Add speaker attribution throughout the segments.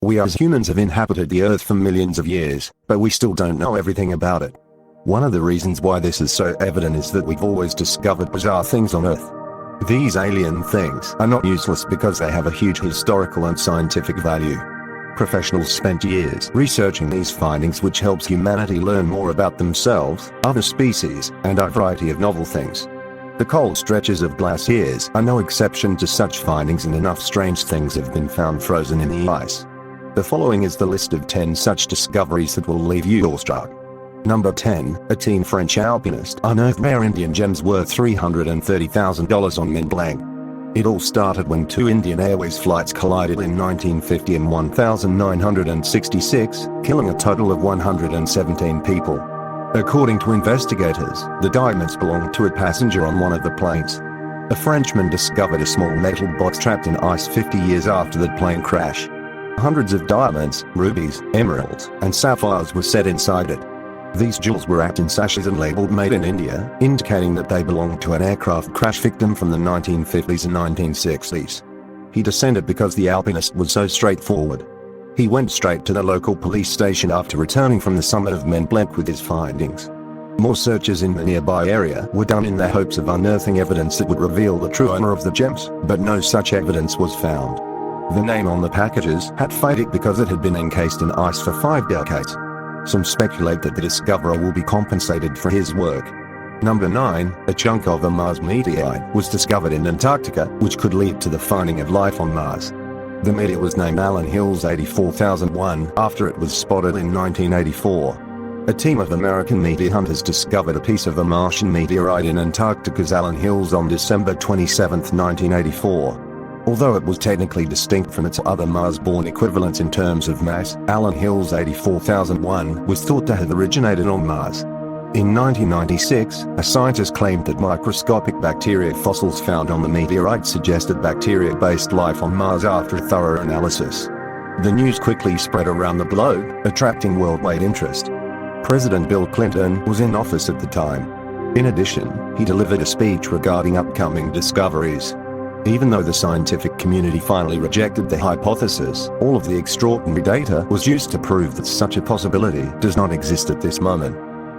Speaker 1: We as humans have inhabited the Earth for millions of years, but we still don't know everything about it. One of the reasons why this is so evident is that we've always discovered bizarre things on Earth. These alien things are not useless because they have a huge historical and scientific value. Professionals spent years researching these findings, which helps humanity learn more about themselves, other species, and a variety of novel things. The cold stretches of glaciers are no exception to such findings, and enough strange things have been found frozen in the ice. The following is the list of 10 such discoveries that will leave you awestruck. Number 10, a teen French alpinist unearthed rare Indian gems worth $330,000 on Mont Blanc. It all started when two Indian Airways flights collided in 1950 and 1966, killing a total of 117 people. According to investigators, the diamonds belonged to a passenger on one of the planes. A Frenchman discovered a small metal box trapped in ice 50 years after the plane crash. Hundreds of diamonds, rubies, emeralds, and sapphires were set inside it. These jewels were wrapped in sachets and labeled "Made in India," indicating that they belonged to an aircraft crash victim from the 1950s and 1960s. He descended because the alpinist was so straightforward. He went straight to the local police station after returning from the summit of Mont Blanc with his findings. More searches in the nearby area were done in the hopes of unearthing evidence that would reveal the true owner of the gems, but no such evidence was found. The name on the packages had faded because it had been encased in ice for 5 decades. Some speculate that the discoverer will be compensated for his work. Number 9, a chunk of a Mars meteorite was discovered in Antarctica, which could lead to the finding of life on Mars. The meteor was named Allen Hills 84001 after it was spotted in 1984. A team of American meteor hunters discovered a piece of a Martian meteorite in Antarctica's Allen Hills on December 27, 1984. Although it was technically distinct from its other Mars-borne equivalents in terms of mass, Allen Hills 84001 was thought to have originated on Mars. In 1996, a scientist claimed that microscopic bacteria fossils found on the meteorite suggested bacteria-based life on Mars after a thorough analysis. The news quickly spread around the globe, attracting worldwide interest. President Bill Clinton was in office at the time. In addition, he delivered a speech regarding upcoming discoveries. Even though the scientific community finally rejected the hypothesis, all of the extraordinary data was used to prove that such a possibility does not exist at this moment.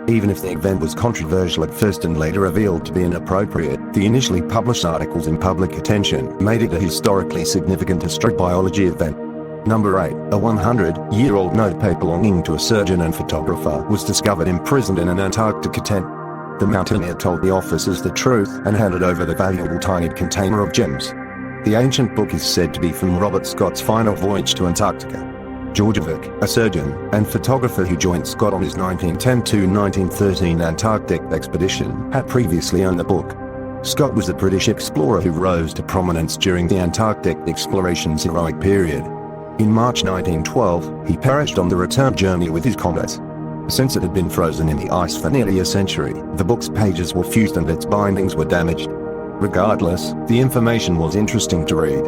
Speaker 1: Even if the event was controversial at first and later revealed to be inappropriate, the initially published articles in public attention made it a historically significant astrobiology event. Number 8, a 100-year-old notepaper belonging to a surgeon and photographer was discovered imprisoned in an Antarctica tent. The mountaineer told the officers the truth and handed over the valuable tiny container of gems. The ancient book is said to be from Robert Scott's final voyage to Antarctica. George Vick, a surgeon and photographer who joined Scott on his 1910-1913 Antarctic expedition, had previously owned the book. Scott was a British explorer who rose to prominence during the Antarctic exploration's heroic period. In March 1912, he perished on the return journey with his comrades. Since it had been frozen in the ice for nearly a century, the book's pages were fused and its bindings were damaged. Regardless, the information was interesting to read.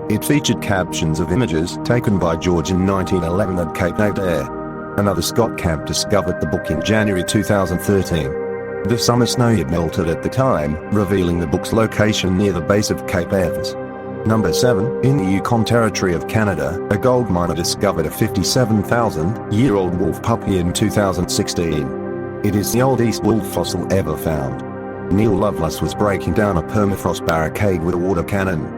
Speaker 1: It featured captions of images taken by George in 1911 at Cape Nader. Another Scott camp discovered the book in January 2013. The summer snow had melted at the time, revealing the book's location near the base of Cape Evans. Number 7, in the Yukon Territory of Canada, a gold miner discovered a 57,000-year-old wolf puppy in 2016. It is the oldest wolf fossil ever found. Neil Lovelace was breaking down a permafrost barricade with a water cannon.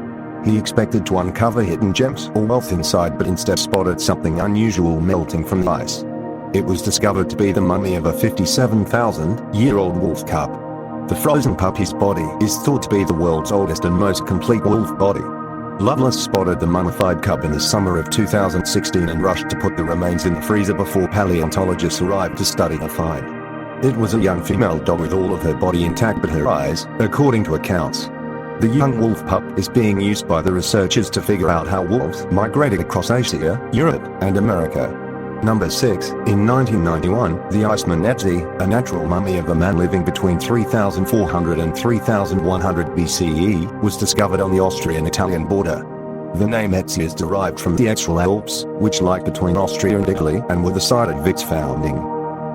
Speaker 1: He expected to uncover hidden gems or wealth inside, but instead spotted something unusual melting from the ice. It was discovered to be the mummy of a 57,000-year-old wolf cub. The frozen puppy's body is thought to be the world's oldest and most complete wolf body. Lovelace spotted the mummified cub in the summer of 2016 and rushed to put the remains in the freezer before paleontologists arrived to study the find. It was a young female dog with all of her body intact but her eyes, according to accounts. The young wolf pup is being used by the researchers to figure out how wolves migrated across Asia, Europe, and America. Number 6, in 1991, the Iceman Etsy, a natural mummy of a man living between 3,400 and 3,100 BCE, was discovered on the Austrian-Italian border. The name Etsy is derived from the Extral Alps, which lie between Austria and Italy and were the site of its founding.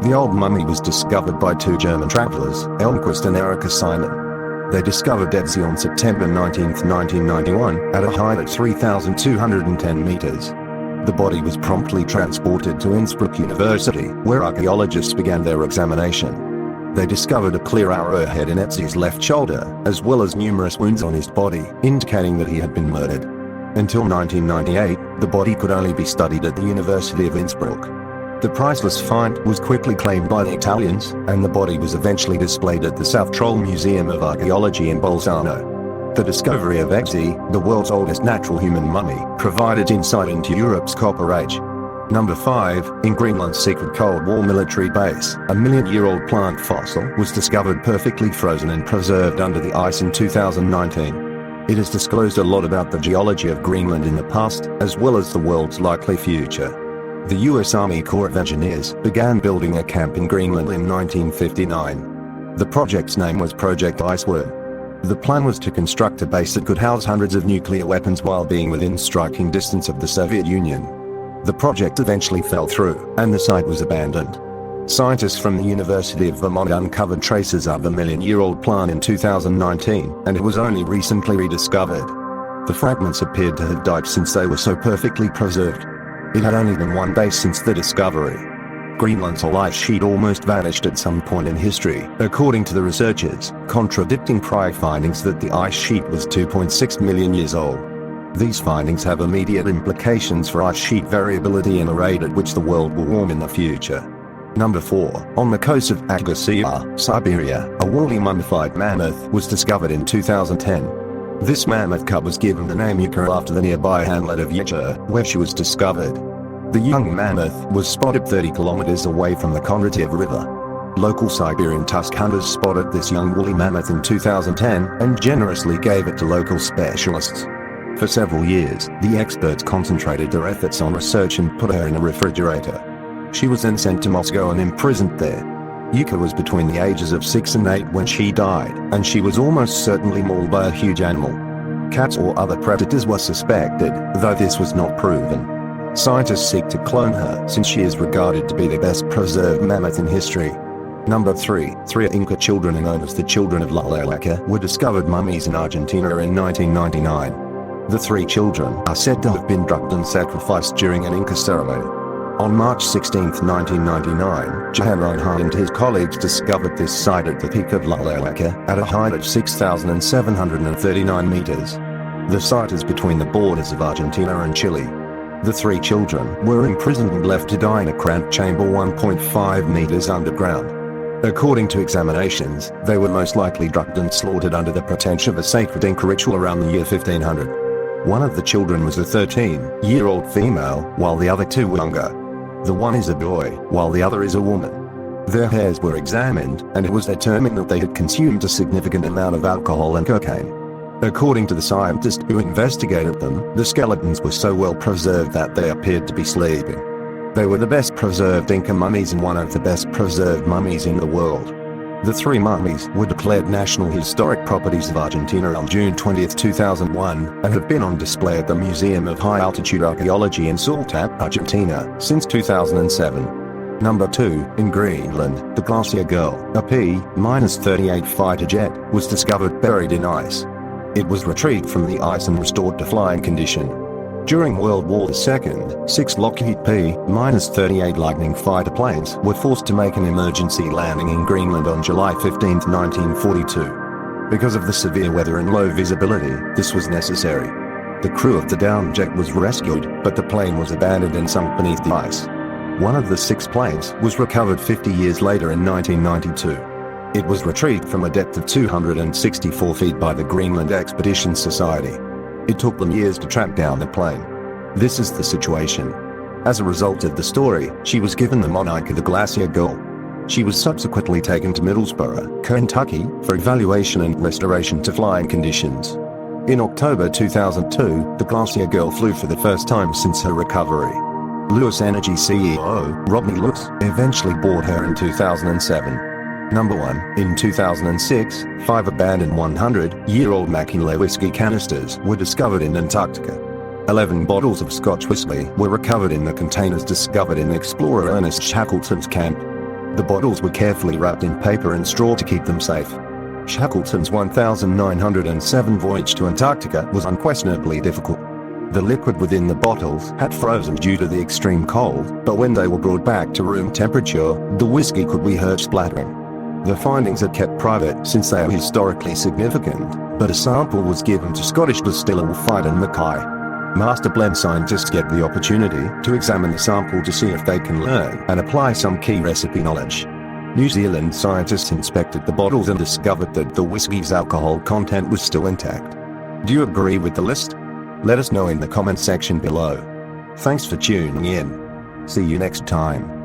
Speaker 1: The old mummy was discovered by two German travelers, Elmquist and Erika Simon. They discovered Etsy on September 19, 1991, at a height of 3,210 meters. The body was promptly transported to Innsbruck University, where archaeologists began their examination. They discovered a clear arrowhead in Ötzi's left shoulder, as well as numerous wounds on his body, indicating that he had been murdered. Until 1998, the body could only be studied at the University of Innsbruck. The priceless find was quickly claimed by the Italians, and the body was eventually displayed at the South Tyrol Museum of Archaeology in Bolzano. The discovery of Ötzi, the world's oldest natural human mummy, provided insight into Europe's Copper Age. Number 5, in Greenland's secret Cold War military base, a million-year-old plant fossil was discovered perfectly frozen and preserved under the ice in 2019. It has disclosed a lot about the geology of Greenland in the past, as well as the world's likely future. The U.S. Army Corps of Engineers began building a camp in Greenland in 1959. The project's name was Project Iceworm. The plan was to construct a base that could house hundreds of nuclear weapons while being within striking distance of the Soviet Union. The project eventually fell through, and the site was abandoned. Scientists from the University of Vermont uncovered traces of the million-year-old plant in 2019, and it was only recently rediscovered. The fragments appeared to have died since they were so perfectly preserved. It had only been one base since the discovery. Greenland's whole ice sheet almost vanished at some point in history, according to the researchers, contradicting prior findings that the ice sheet was 2.6 million years old. These findings have immediate implications for ice sheet variability and the rate at which the world will warm in the future. Number 4, on the coast of Antarctica, Siberia, a woolly mummified mammoth was discovered in 2010. This mammoth cub was given the name Yuka after the nearby hamlet of Yuka, where she was discovered. The young mammoth was spotted 30 kilometers away from the Kondratiev River. Local Siberian tusk hunters spotted this young woolly mammoth in 2010 and generously gave it to local specialists. For several years, the experts concentrated their efforts on research and put her in a refrigerator. She was then sent to Moscow and imprisoned there. Yuka was between the ages of 6 and 8 when she died, and she was almost certainly mauled by a huge animal. Cats or other predators were suspected, though this was not proven. Scientists seek to clone her since she is regarded to be the best preserved mammoth in history. Number 3, 3 Inca children known as the Children of Lalaca were discovered mummies in Argentina in 1999. The 3 children are said to have been drugged and sacrificed during an Inca ceremony. On March 16, 1999, Johann Reinhardt and his colleagues discovered this site at the peak of Lalaca at a height of 6,739 meters. The site is between the borders of Argentina and Chile. The 3 children were imprisoned and left to die in a cramped chamber 1.5 meters underground. According to examinations, they were most likely drugged and slaughtered under the pretense of a sacred Inca ritual around the year 1500. One of the children was a 13-year-old female, while the other 2 were younger. The one is a boy, while the other is a woman. Their hairs were examined, and it was determined that they had consumed a significant amount of alcohol and cocaine. According to the scientists who investigated them, the skeletons were so well preserved that they appeared to be sleeping. They were the best preserved Inca mummies and one of the best preserved mummies in the world. The 3 mummies were declared National Historic Properties of Argentina on June 20, 2001, and have been on display at the Museum of High Altitude Archaeology in Salta, Argentina, since 2007. Number 2, in Greenland, the Glacier Girl, a P-38 fighter jet, was discovered buried in ice. It was retrieved from the ice and restored to flying condition. During World War II, 6 Lockheed P-38 Lightning fighter planes were forced to make an emergency landing in Greenland on July 15, 1942. Because of the severe weather and low visibility, this was necessary. The crew of the downed jet was rescued, but the plane was abandoned and sunk beneath the ice. One of the 6 planes was recovered 50 years later in 1992. It was retrieved from a depth of 264 feet by the Greenland Expedition Society. It took them years to track down the plane. This is the situation. As a result of the story, she was given the moniker the Glacier Girl. She was subsequently taken to Middlesboro, Kentucky, for evaluation and restoration to flying conditions. In October 2002, the Glacier Girl flew for the first time since her recovery. Lewis Energy CEO, Rodney Lewis, eventually bought her in 2007. Number 1, in 2006, 5 abandoned 100-year-old Mackinlay whiskey canisters were discovered in Antarctica. 11 bottles of Scotch whiskey were recovered in the containers discovered in explorer Ernest Shackleton's camp. The bottles were carefully wrapped in paper and straw to keep them safe. Shackleton's 1907 voyage to Antarctica was unquestionably difficult. The liquid within the bottles had frozen due to the extreme cold, but when they were brought back to room temperature, the whiskey could be heard splattering. The findings are kept private since they are historically significant, but a sample was given to Scottish distiller Fidan Mackay. Master blend scientists get the opportunity to examine the sample to see if they can learn and apply some key recipe knowledge. New Zealand scientists inspected the bottles and discovered that the whiskey's alcohol content was still intact. Do you agree with the list? Let us know in the comment section below. Thanks for tuning in. See you next time.